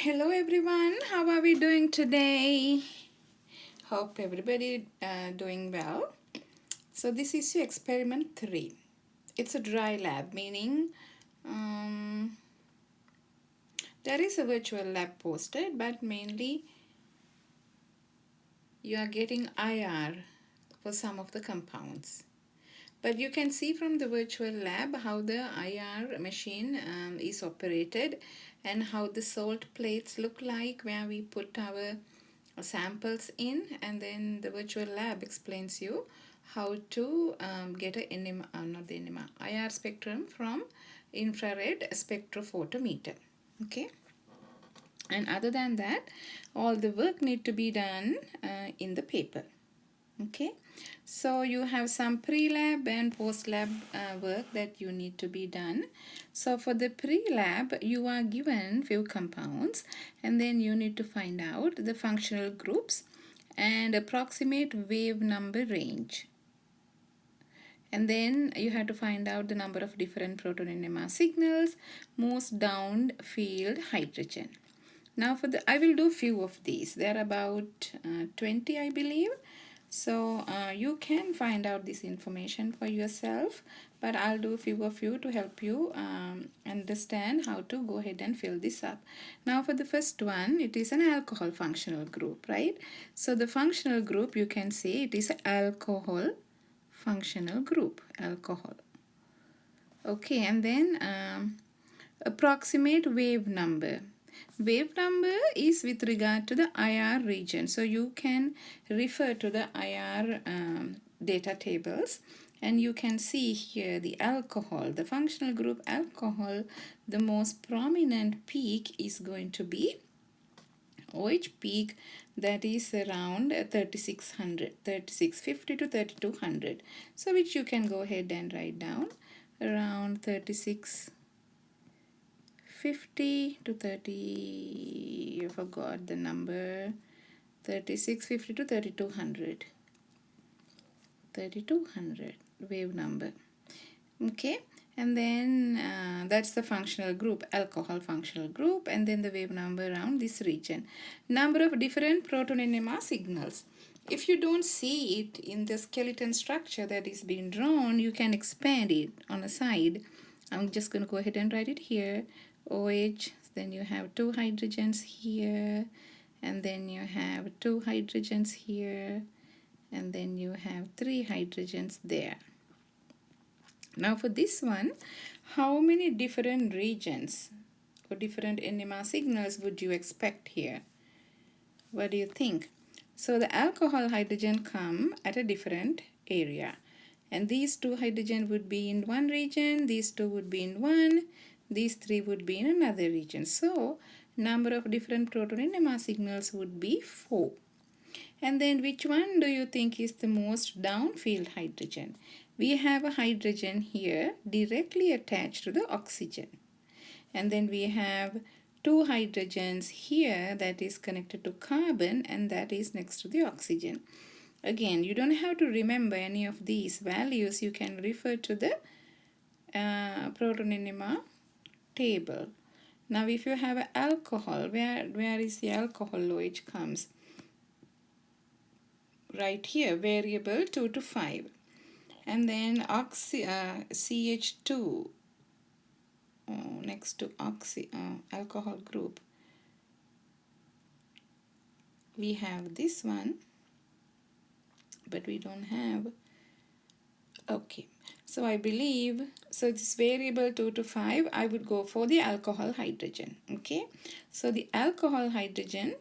Hello everyone, how are we doing today? Hope everybody doing well. So this is your experiment 3. It's a dry lab, meaning there is a virtual lab posted, but mainly you are getting IR for some of the compounds. But you can see from the virtual lab how the IR machine is operated and how the salt plates look like where we put our samples in, and then the virtual lab explains you how to get a IR spectrum from infrared spectrophotometer. Okay, and other than that, all the work need to be done in the paper. Okay, so you have some pre-lab and post-lab work that you need to be done. So for the pre-lab, you are given few compounds and then you need to find out the functional groups and approximate wave number range. And then you have to find out the number of different proton NMR signals, most downfield hydrogen. Now I will do few of these. There are about 20 I believe. So you can find out this information for yourself, but I'll do a few of you to help you understand how to go ahead and fill this up. Now for the first one, it is an alcohol functional group, right? So the functional group, you can say it is alcohol functional group, alcohol. Okay, and then approximate wave number. Wave number is with regard to the IR region. So you can refer to the IR data tables and you can see here the alcohol, the functional group alcohol, the most prominent peak is going to be OH peak, that is around 3600, 3650 to 3200. So which you can go ahead and write down around 3650 to 30, I forgot the number, 3650 to 3200, 3200 wave number. Okay, and then that's the functional group, alcohol functional group, and then the wave number around this region. Number of different proton NMR signals. If you don't see it in the skeleton structure that is being drawn, you can expand it on a side. I'm just going to go ahead and write it here. OH, then you have 2 hydrogens here, and then you have 2 hydrogens here, and then you have 3 hydrogens there. Now for this one, how many different regions or different NMR signals would you expect here? What do you think? So the alcohol hydrogen come at a different area. And these 2 hydrogen would be in one region, these 2 would be in one, these 3 would be in another region. So number of different proton NMR signals would be 4. And then which one do you think is the most downfield hydrogen? We have a hydrogen here directly attached to the oxygen. And then we have 2 hydrogens here that is connected to carbon and that is next to the oxygen. Again, you don't have to remember any of these values. You can refer to the proton NMR table. Now if you have an alcohol, where is the alcohol OH comes? Right here, variable 2 to 5. And then CH2 next to alcohol group, we have this one, but we don't have. Okay, so I believe, so this variable 2 to 5, I would go for the alcohol hydrogen. Okay, so the alcohol hydrogen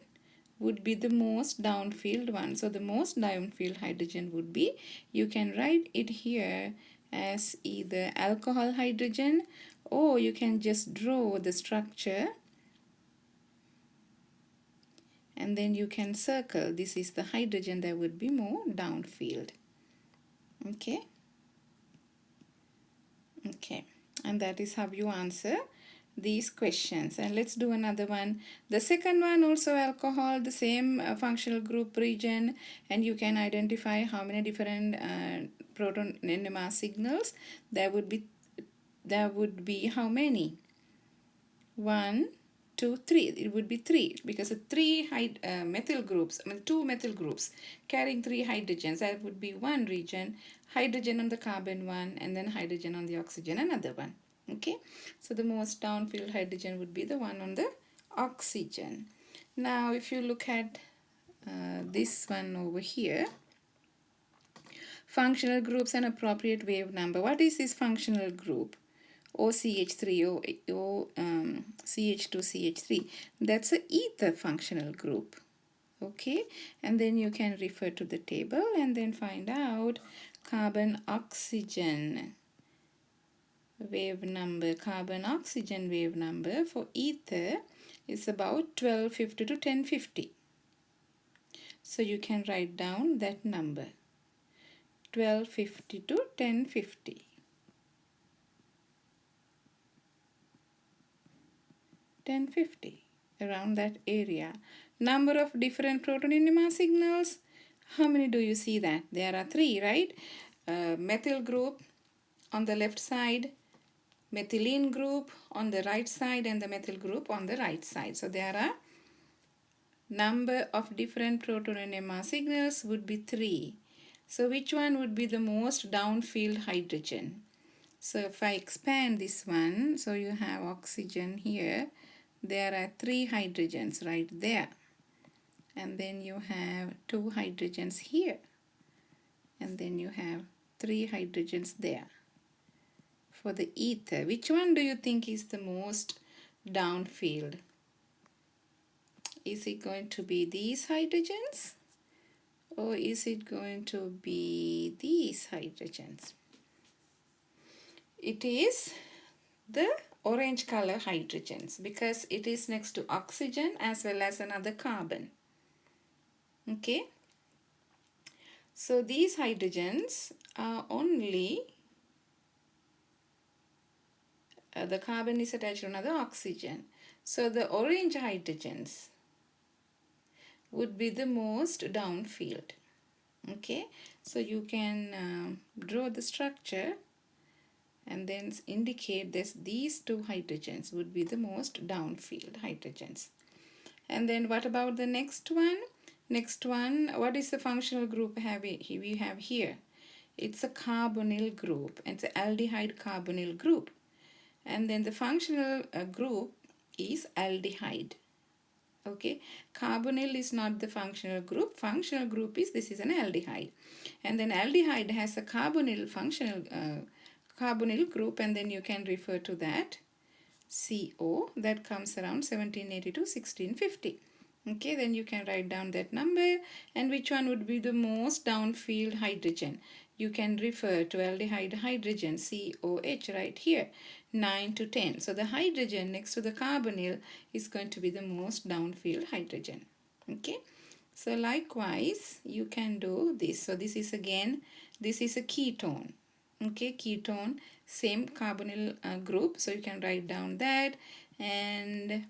would be the most downfield one. So the most downfield hydrogen would be, you can write it here as either alcohol hydrogen, or you can just draw the structure and then you can circle. This is the hydrogen that would be more downfield. Okay, and that is how you answer these questions. And let's do another one. The second one also alcohol, the same functional group region, and you can identify how many different proton NMR signals there would be. How many? 1, 2, 3. It would be 3 because three methyl groups, I mean 2 methyl groups carrying 3 hydrogens. That would be one region, hydrogen on the carbon one, and then hydrogen on the oxygen another one. Okay, so the most downfield hydrogen would be the one on the oxygen. Now if you look at this one over here, functional groups and appropriate wave number. What is this functional group? OCH3, CH2CH3. That's a ether functional group. Okay, and then you can refer to the table and then find out carbon oxygen wave number. Carbon oxygen wave number for ether is about 1250 to 1050. So you can write down that number, 1250 to 1050. 1050, around that area. Number of different proton NMR signals. How many do you see that? There are 3, right? Methyl group on the left side, methylene group on the right side, and the methyl group on the right side. So there are number of different proton NMR signals would be 3. So which one would be the most downfield hydrogen? So if I expand this one, so you have oxygen here. There are 3 hydrogens right there. And then you have 2 hydrogens here. And then you have 3 hydrogens there. For the ether, which one do you think is the most downfield? Is it going to be these hydrogens? Or is it going to be these hydrogens? It is the orange color hydrogens because it is next to oxygen as well as another carbon. Okay, so these hydrogens are only the carbon is attached to another oxygen. So the orange hydrogens would be the most downfield. Okay, so you can draw the structure and then indicate this these 2 hydrogens would be the most downfield hydrogens. And then what about the next one? Next one, what is the functional group we have here? It's a carbonyl group. It's an aldehyde carbonyl group. And then the functional group is aldehyde. Okay, carbonyl is not the functional group. Functional group is, this is an aldehyde. And then aldehyde has a carbonyl functional carbonyl group, and then you can refer to that CO that comes around 1780 to 1650. Okay, then you can write down that number. And which one would be the most downfield hydrogen? You can refer to aldehyde hydrogen, COH, right here, 9 to 10. So the hydrogen next to the carbonyl is going to be the most downfield hydrogen. Okay, so likewise you can do this. So this is again, this is a ketone. Okay, ketone, same carbonyl group, so you can write down that. And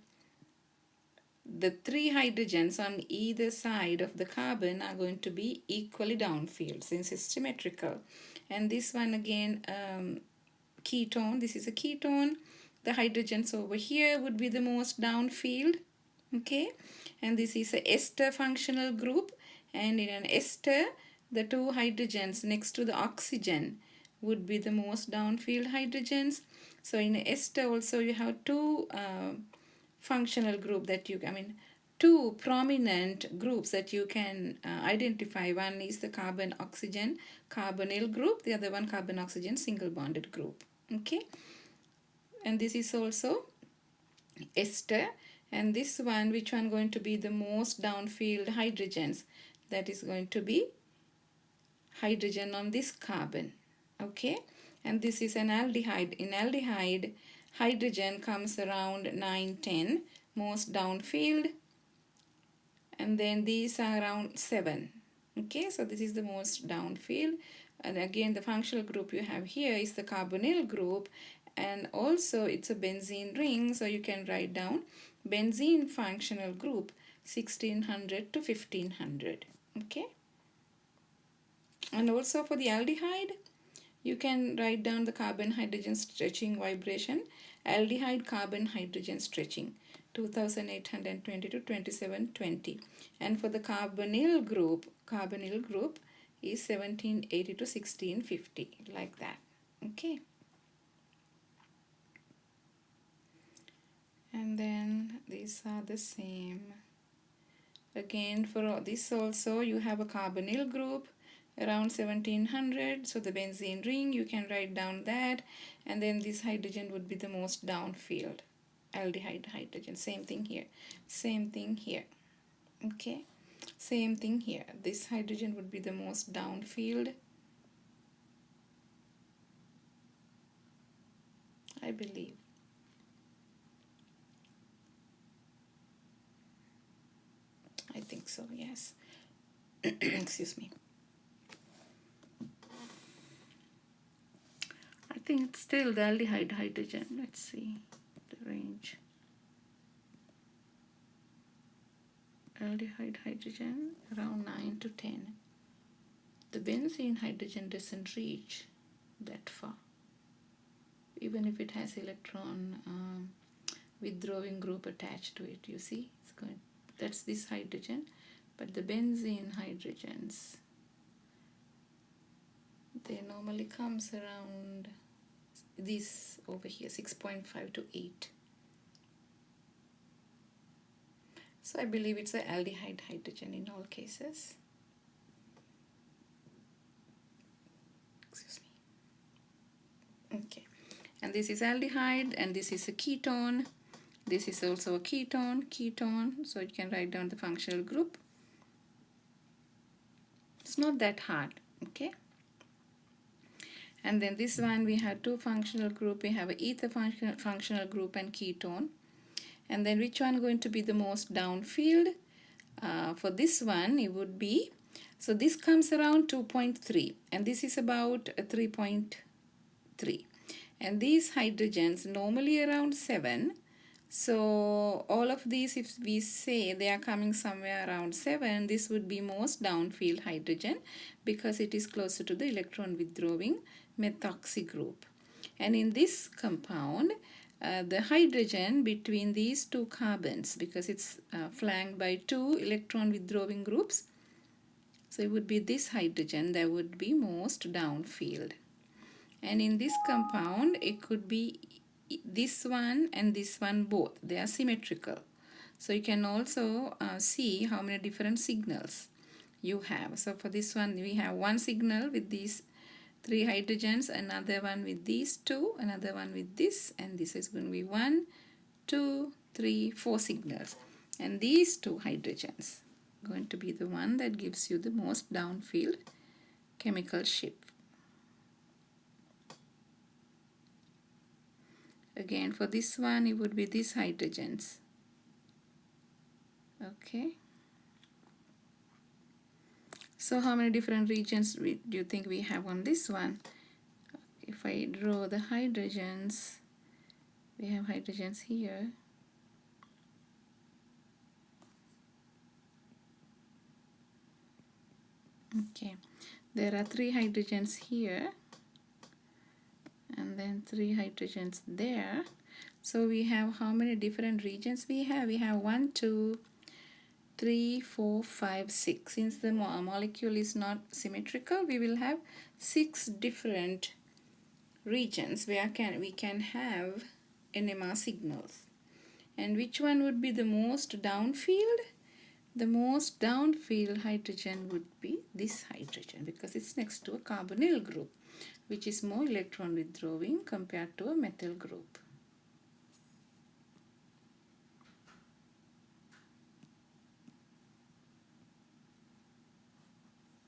the 3 hydrogens on either side of the carbon are going to be equally downfield since it's symmetrical. And this one again, ketone, this is a ketone. The hydrogens over here would be the most downfield. Okay, and this is a ester functional group, and in an ester the 2 hydrogens next to the oxygen would be the most downfield hydrogens. So in ester also you have 2 functional group that you, 2 prominent groups that you can identify. One is the carbon oxygen carbonyl group, the other one carbon oxygen single bonded group. Okay, and this is also ester. And this one, which one going to be the most downfield hydrogens? That is going to be hydrogen on this carbon. Okay, and this is an aldehyde. In aldehyde, hydrogen comes around 9, 10, most downfield, and then these are around 7. Okay, so this is the most downfield. And again, the functional group you have here is the carbonyl group, and also it's a benzene ring, so you can write down benzene functional group 1600 to 1500. Okay, and also for the aldehyde, you can write down the carbon hydrogen stretching vibration, aldehyde carbon hydrogen stretching 2820 to 2720, and for the carbonyl group is 1780 to 1650, like that. Okay, and then these are the same. Again, for this also you have a carbonyl group around 1700, so the benzene ring, you can write down that, and then this hydrogen would be the most downfield aldehyde hydrogen. Same thing here, same thing here. Okay, same thing here, this hydrogen would be the most downfield, I believe. I think so, yes. Excuse me. I think it's still the aldehyde hydrogen. Let's see the range. Aldehyde hydrogen around 9 to 10. The benzene hydrogen doesn't reach that far, even if it has electron withdrawing group attached to it. You see, it's going. That's this hydrogen, but the benzene hydrogens, they normally comes around this over here, 6.5 to 8. So I believe it's an aldehyde hydrogen in all cases. Excuse me. Okay, and this is aldehyde, and this is a ketone. This is also a ketone, so you can write down the functional group. It's not that hard, okay? And then this one, we have two functional group. We have an ether functional group and ketone. And then which one going to be the most downfield? For this one, it would be, so this comes around 2.3, and this is about 3.3. And these hydrogens normally around 7. So all of these, if we say they are coming somewhere around 7, this would be most downfield hydrogen because it is closer to the electron withdrawing methoxy group. And in this compound, the hydrogen between these two carbons, because it's flanked by two electron withdrawing groups, so it would be this hydrogen that would be most downfield. And in this compound, it could be this one and this one both. They are symmetrical. So you can also see how many different signals you have. So for this one, we have one signal with these 3 hydrogens, another one with these 2, another one with this, and this is going to be 1, 2, 3, 4 signals. And these 2 hydrogens going to be the one that gives you the most downfield chemical shift. Again, for this one, it would be these hydrogens. Okay. So how many different regions do you think we have on this one? If I draw the hydrogens, we have hydrogens here. Okay, there are 3 hydrogens here, and then 3 hydrogens there. So we have how many different regions we have? We have 1, 2, 3, 4, 5, 6. Since the molecule is not symmetrical, we will have 6 different regions where we can have NMR signals. And which one would be the most downfield? The most downfield hydrogen would be this hydrogen because it's next to a carbonyl group, which is more electron withdrawing compared to a methyl group.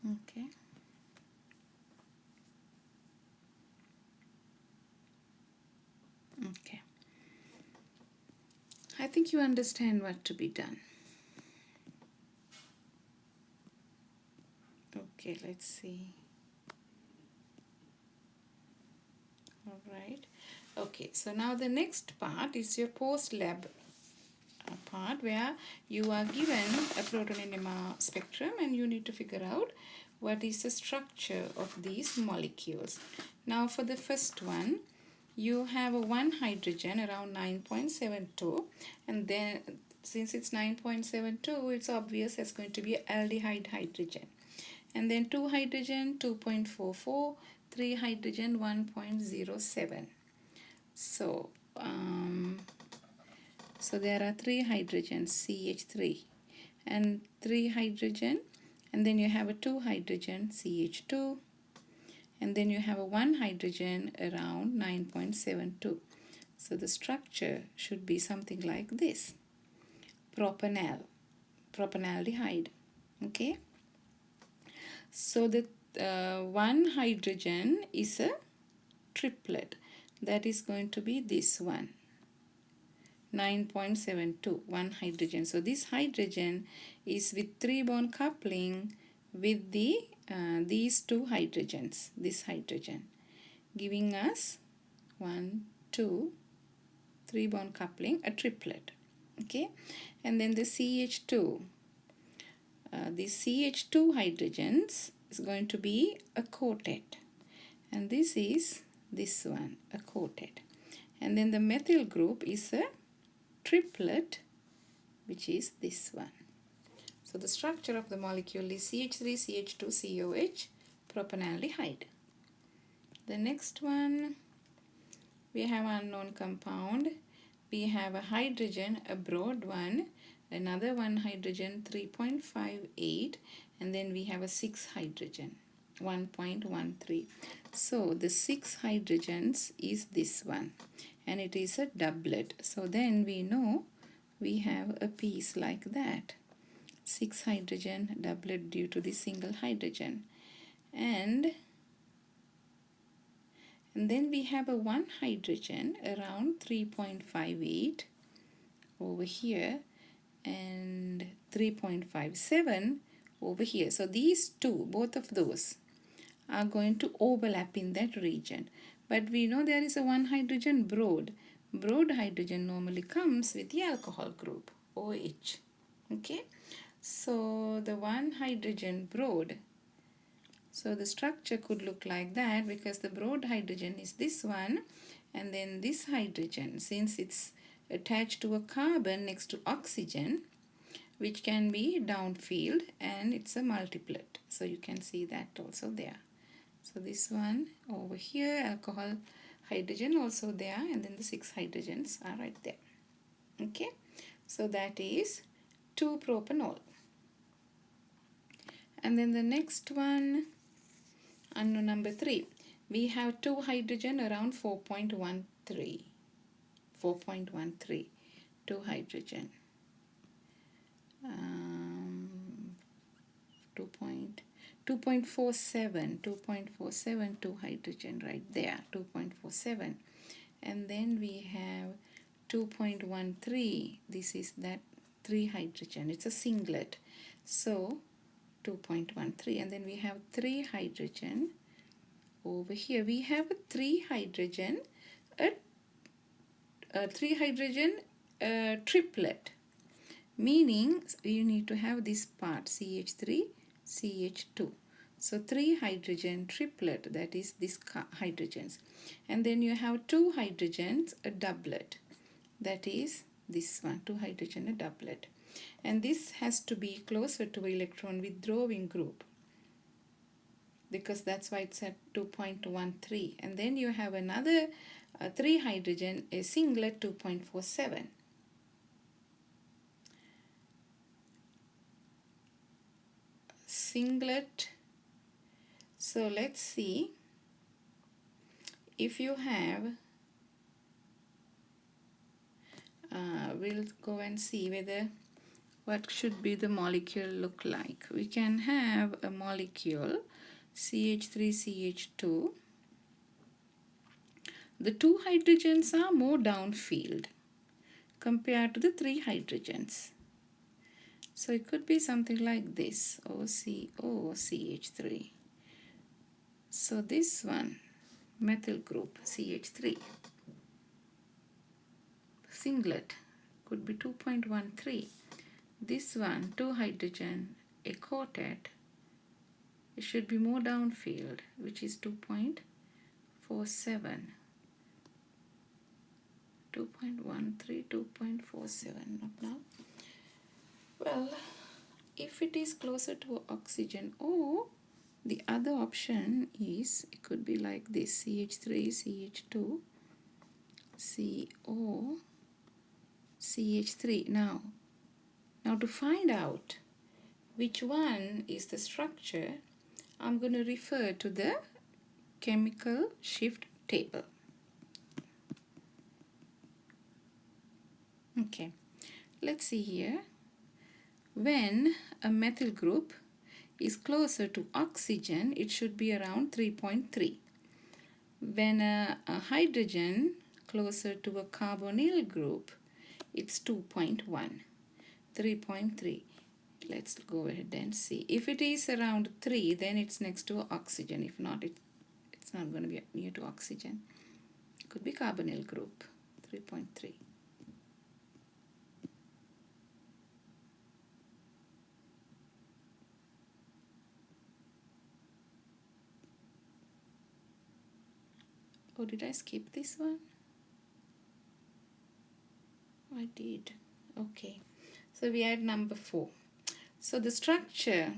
Okay. Okay. I think you understand what to be done. Okay, let's see. All right. Okay, so now the next part is your post-lab part where you are given a proton NMR spectrum and you need to figure out what is the structure of these molecules. Now for the first one, you have a one hydrogen around 9.72, and then since it's 9.72, it's obvious it's going to be aldehyde hydrogen. And then 2 hydrogen 2.44, 3 hydrogen 1.07. So so there are 3 hydrogens, CH3, and 3 hydrogen, and then you have a 2 hydrogen, CH2, and then you have a 1 hydrogen around 9.72. So the structure should be something like this: propanaldehyde. Okay, so the 1 hydrogen is a triplet, that is going to be this one, 9.72, 1 hydrogen. So this hydrogen is with 3 bond coupling with the these 2 hydrogens, this hydrogen, giving us 1, 2, 3 bond coupling, a triplet. Okay, and then the CH2, the CH2 hydrogens is going to be a quartet, and this is this one, a quartet. And then the methyl group is a triplet, which is this one. So the structure of the molecule is CH3, CH2, COH, propanaldehyde. The next one, we have unknown compound. We have a hydrogen, a broad one, another 1 hydrogen 3.58, and then we have a 6 hydrogen 1.13. So the 6 hydrogens is this one, and it is a doublet. So then we know we have a piece like that, 6 hydrogen doublet due to the single hydrogen. And then we have a 1 hydrogen around 3.58 over here, and 3.57 over here. So these two, both of those, are going to overlap in that region. But we know there is a 1 hydrogen broad. Broad hydrogen normally comes with the alcohol group, OH. Okay, so the 1 hydrogen broad, so the structure could look like that, because the broad hydrogen is this one, and then this hydrogen, since it's attached to a carbon next to oxygen, which can be downfield, and it's a multiplet. So you can see that also there. So this one over here, alcohol hydrogen also there, and then the 6 hydrogens are right there. Okay, so that is 2-propanol. And then the next one, unknown number 3, we have 2 hydrogen around 4.13, 2 hydrogen, 2.47, 2 hydrogen right there, 2.47. And then we have 2.13, this is that 3 hydrogen, it's a singlet, so 2.13. And then we have 3 hydrogen over here. We have a 3 hydrogen, a 3 hydrogen triplet, meaning you need to have this part, CH3, CH2. So 3 hydrogen triplet, that is this hydrogens. And then you have 2 hydrogens, a doublet, that is this one, 2 hydrogen, a doublet. And this has to be closer to electron withdrawing group, because that's why it's at 2.13. And then you have another 3 hydrogen, a singlet, 2.47. Singlet. So let's see if you have, we'll go and see whether what should be the molecule look like. We can have a molecule CH3CH2. The 2 hydrogens are more downfield compared to the 3 hydrogens. So it could be something like this, OCOCH3. So this one, methyl group, CH3. Singlet could be 2.13. This one, 2 hydrogen, a quartet, it should be more downfield, which is 2.47. 2.13, 2.47, not now. Well, if it is closer to oxygen, or the other option is, it could be like this, CH3, CH2, CO, CH3. Now to find out which one is the structure, I'm going to refer to the chemical shift table. Okay, let's see here. When a methyl group is closer to oxygen, it should be around 3.3. When a hydrogen closer to a carbonyl group, it's 2.1, 3.3. Let's go ahead and see. If it is around 3, then it's next to oxygen. If not, it's not going to be near to oxygen. It could be carbonyl group, 3.3. Oh, did I skip this one? I did. Okay. So we had number 4. So the structure,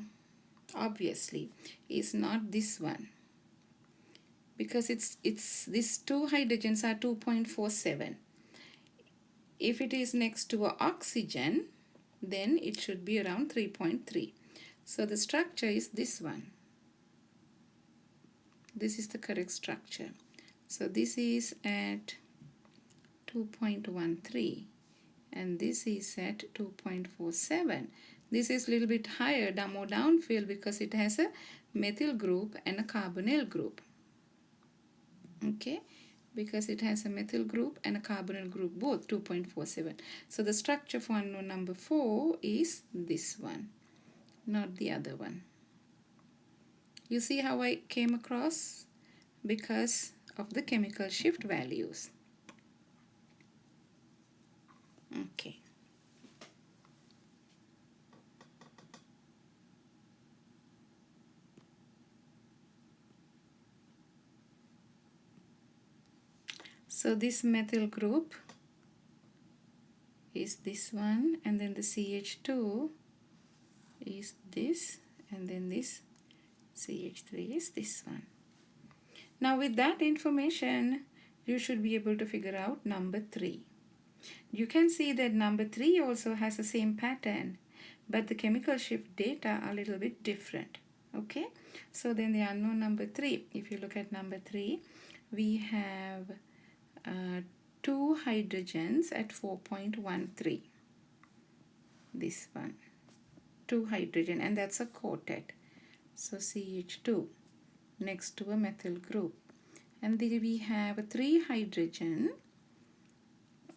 obviously, is not this one, because it's these two hydrogens are 2.47. If it is next to a oxygen, then it should be around 3.3. So the structure is this one. This is the correct structure. So this is at 2.13 and this is at 2.47. This is a little bit higher, more downfield, because it has a methyl group and a carbonyl group. Okay, because it has a methyl group and a carbonyl group, both 2.47. So the structure for unknown number 4 is this one, not the other one. You see how I came across? Because of the chemical shift values. Okay. So this methyl group is this one, and then the CH2 is this, and then this CH3 is this one. Now with that information, you should be able to figure out number 3. You can see that number 3 also has the same pattern, but the chemical shift data are a little bit different. Okay, so then the unknown number 3, if you look at number 3, we have 2 hydrogens at 4.13. This one, 2 hydrogen, and that's a quartet. So CH2 next to a methyl group, and then we have 3 hydrogen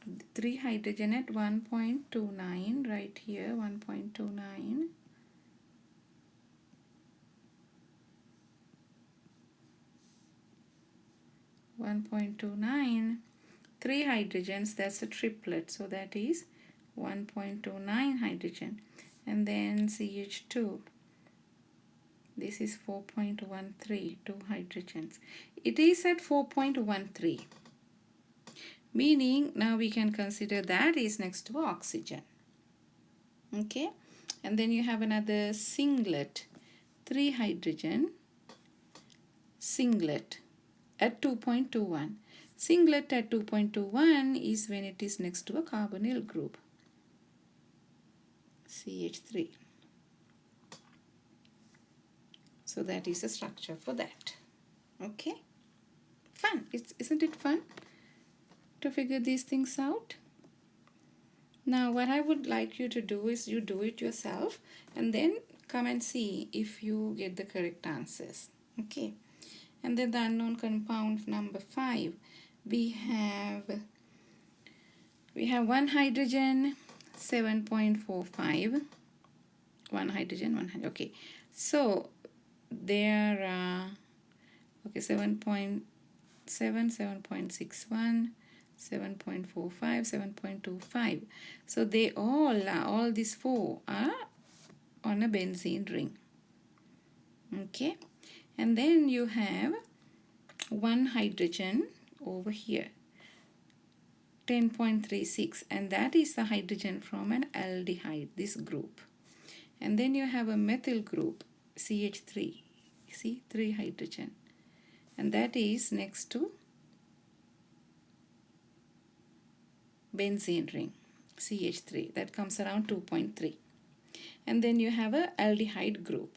at 1.29 right here, 1.29. Three hydrogens, that's a triplet, so that is 1.29 hydrogen, and then CH2, this is 4.13, 2 hydrogens. It is at 4.13, meaning now we can consider that is next to oxygen. Okay, and then you have another singlet, 3 hydrogen singlet at 2.21. Singlet at 2.21 is when it is next to a carbonyl group, CH3. So that is the structure for that. Okay, fun. Isn't it fun to figure these things out? Now what I would like you to do is you do it yourself and then come and see if you get the correct answers. Okay, and then the unknown compound number 5, we have 1 hydrogen, 7.45, 1 hydrogen, okay, so there are 7.7, 7.61, 7.45, 7.25. So they all these 4 are on a benzene ring. Okay, and then you have 1 hydrogen over here. 10.36, and that is the hydrogen from an aldehyde, this group. And then you have a methyl group, CH3. See, 3 hydrogen. And that is next to benzene ring, CH3. That comes around 2.3. And then you have a aldehyde group.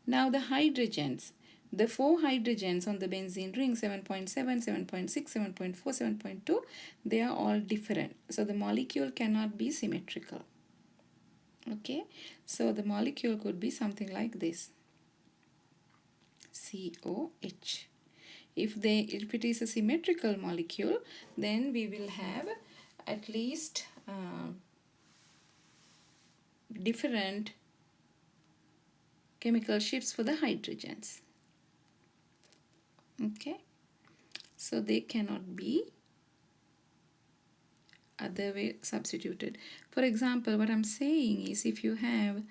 Now the hydrogens, the 4 hydrogens on the benzene ring, 7.7, 7.6, 7.4, 7.2, they are all different. So the molecule cannot be symmetrical. Okay, so the molecule could be something like this, COH. If it is a symmetrical molecule, then we will have at least different chemical shifts for the hydrogens. Okay, so they cannot be other way substituted. For example, what I'm saying is, if you have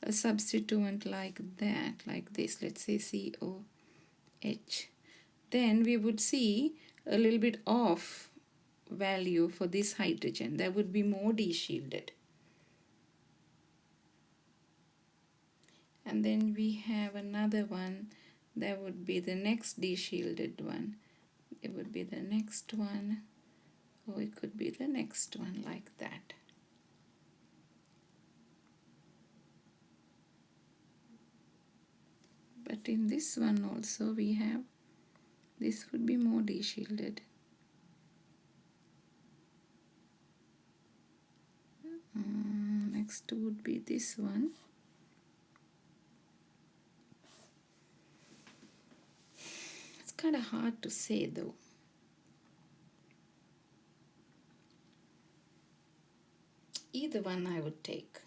a substituent like that, like this, let's say COH, then we would see a little bit off value for this hydrogen. That would be more de-shielded. And then we have another one, that would be the next de-shielded one. It would be the next one, or it could be the next one, like that. But in this one also we have, this would be more de-shielded. Next would be this one. It's kind of hard to say though. Either one I would take.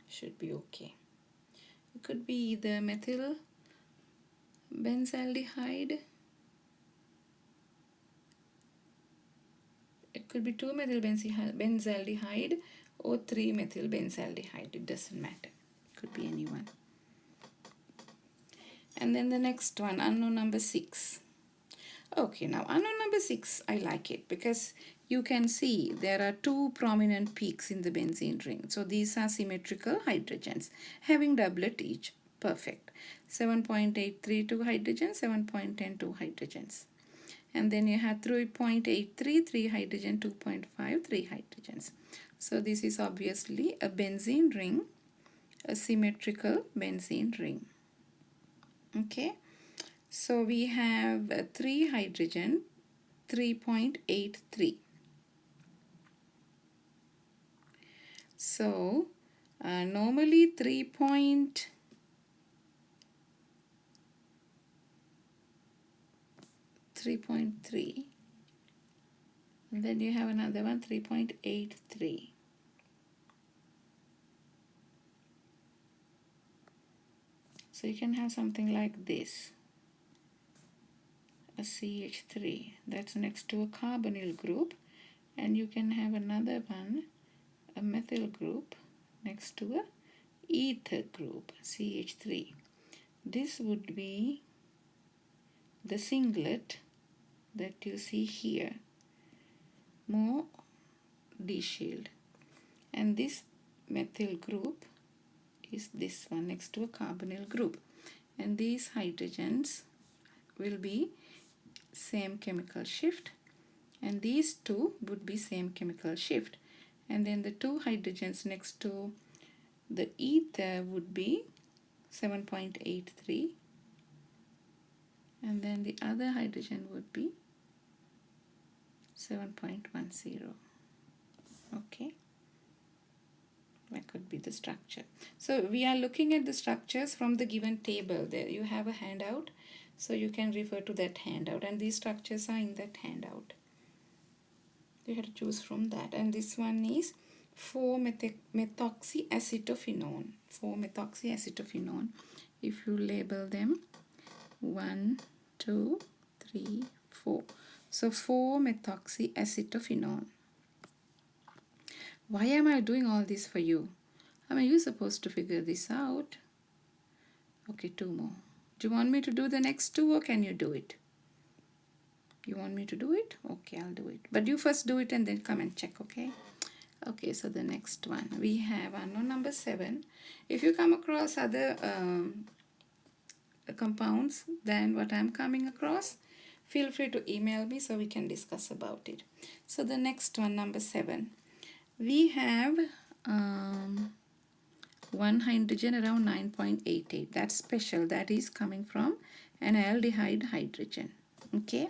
Should be okay. It could be either methyl benzaldehyde. It could be 2 methyl benzaldehyde or 3 methyl benzaldehyde. It doesn't matter. It could be anyone. And then the next one, unknown number 6. Okay, now unknown number 6, I like it because you can see there are 2 prominent peaks in the benzene ring. So these are symmetrical hydrogens having doublet each. Perfect. 7.832 hydrogens, 7.102 hydrogens. And then you have 3.83, 3 hydrogen, 2.5, 3 hydrogens. So this is obviously a benzene ring, a symmetrical benzene ring. Okay, so we have 3 hydrogen, 3.83. So normally 3.3, and then you have another one, 3.83. So you can have something like this, a CH3 that's next to a carbonyl group, and you can have another one, a methyl group next to a ether group, CH3. This would be the singlet that you see here, more de-shield, and this methyl group is this one next to a carbonyl group, and these hydrogens will be same chemical shift, and these two would be same chemical shift, and then the 2 hydrogens next to the ether would be 7.83, and then the other hydrogen would be 7.10. Okay, that could be the structure. So we are looking at the structures from the given table. There you have a handout, so you can refer to that handout, and these structures are in that handout. You have to choose from that. And this one is 4-methoxyacetophenone. 4-methoxyacetophenone. If you label them 1, 2, 3, 4. So 4-methoxyacetophenone. Why am I doing all this for you? I mean, you're supposed to figure this out. Okay, 2 more. Do you want me to do the next 2 or can you do it? You want me to do it? Okay, I'll do it. But you first do it and then come and check, okay? Okay, so the next one. We have unknown number 7. If you come across other compounds than what I'm coming across, feel free to email me so we can discuss about it. So the next one, number 7. We have one hydrogen around 9.88. That's special. That is coming from an aldehyde hydrogen. Okay,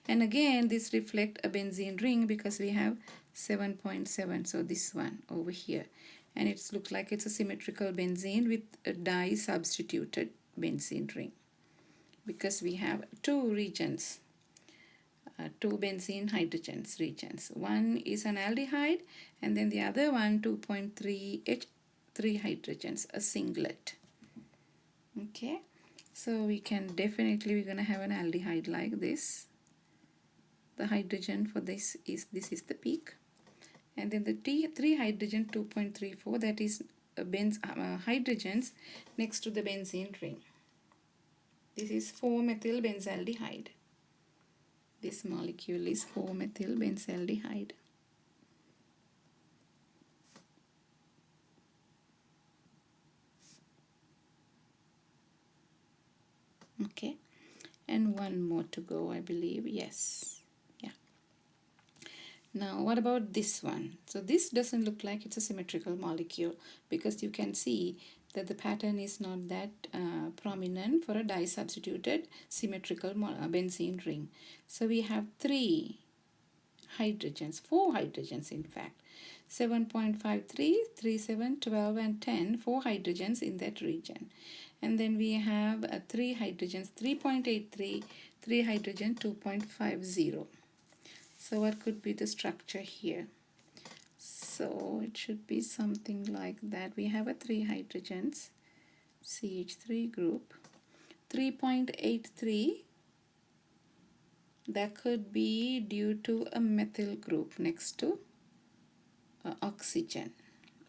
and again this reflect a benzene ring because we have 7.7. So this one over here, and it looks like it's a symmetrical benzene with a di substituted benzene ring because we have two regions, two benzene hydrogens regions. One is an aldehyde and then the other one 2.3 H3 hydrogens, a singlet. Okay, so we can definitely, we're going to have an aldehyde like this. The hydrogen for this is the peak, and then the T3 hydrogen 2.34, that is hydrogens next to the benzene ring. This is 4-methyl benzaldehyde. This molecule is 4-methyl benzaldehyde. Okay, and one more to go, I believe. Yes, yeah. Now what about this one? So this doesn't look like it's a symmetrical molecule because you can see that the pattern is not that prominent for a di-substituted symmetrical benzene ring. So we have 4 hydrogens in fact, 7.53, 37, 12 and 10, 4 hydrogens in that region. And then we have 3 hydrogens, 3.83, 3 hydrogen 2.50. So what could be the structure here? So it should be something like that. We have a 3 hydrogens, CH3 group, 3.83. That could be due to a methyl group next to oxygen.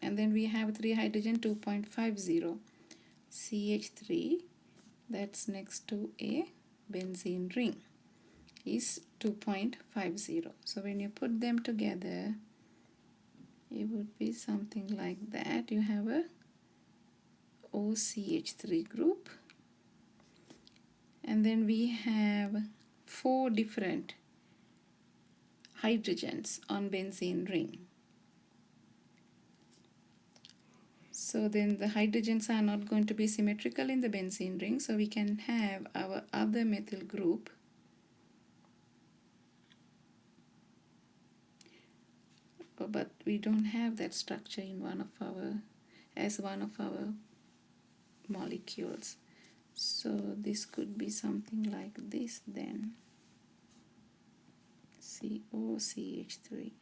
And then we have 3 hydrogen 2.50, CH3, that's next to a benzene ring, is 2.50. So when you put them together, it would be something like that. You have a OCH3 group, and then we have 4 different hydrogens on benzene ring. So then the hydrogens are not going to be symmetrical in the benzene ring, so we can have our other methyl group but we don't have that structure in one of our molecules. So this could be something like this then, COCH3.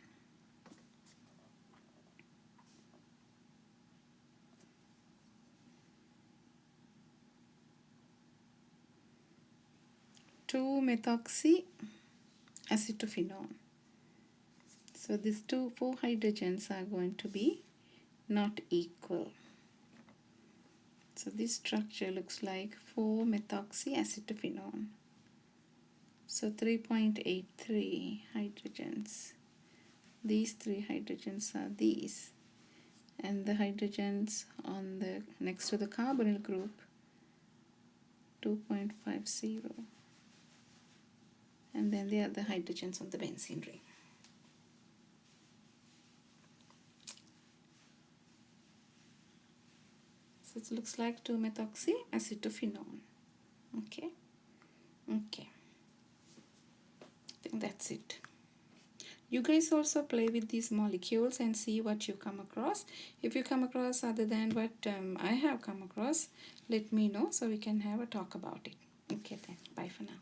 Two methoxy acetophenone. So these 4 hydrogens are going to be not equal. So this structure looks like 4-methoxy acetophenone. So 3.83 hydrogens. These 3 hydrogens are these, and the hydrogens on the next to the carbonyl group 2.50, and then the other hydrogens on the benzene ring. So it looks like 2-methoxy acetophenone. Okay, I think that's it. You guys also play with these molecules and see what you come across. If you come across other than what I have come across, let me know so we can have a talk about it. Okay then, bye for now.